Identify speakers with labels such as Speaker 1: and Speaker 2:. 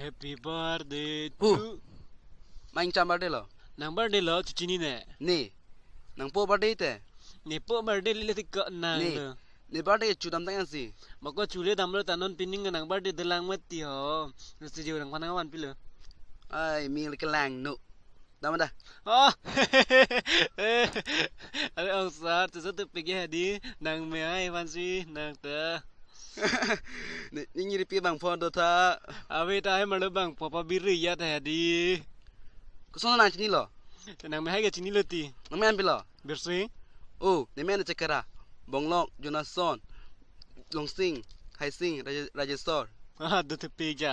Speaker 1: Happy birthday
Speaker 2: Oh.
Speaker 1: to
Speaker 2: Main cam birthday lo.
Speaker 1: Nang birthday lo cuci ni ne.
Speaker 2: Ni. Nang po birthday te.
Speaker 1: Ni po birthday lili tika nang
Speaker 2: Ni.
Speaker 1: le.
Speaker 2: Ni birthday chu dam tangan si.
Speaker 1: Mako chule damlo tanon pining nang birthday delang mati ho. Nasi jiu nang panang wan pilo.
Speaker 2: Ai mi le kelang no. Dam dah.
Speaker 1: Oh. Ada ông sar tu tu pergi hadi nang me ai wan si nang te.
Speaker 2: Ni ngiri pi bang phone do tha.
Speaker 1: Awe ta hai malu bang papa biru ya ta hadi.
Speaker 2: Ko sono nang chini lo.
Speaker 1: Nang me hai ke chini leti.
Speaker 2: Nang men pi lo.
Speaker 1: Bersih.
Speaker 2: Oh, ni men cekara. Bonglok, Jonathan, Long Sing, Hai Sing, Rajasor.
Speaker 1: Ah, tu tu pergi.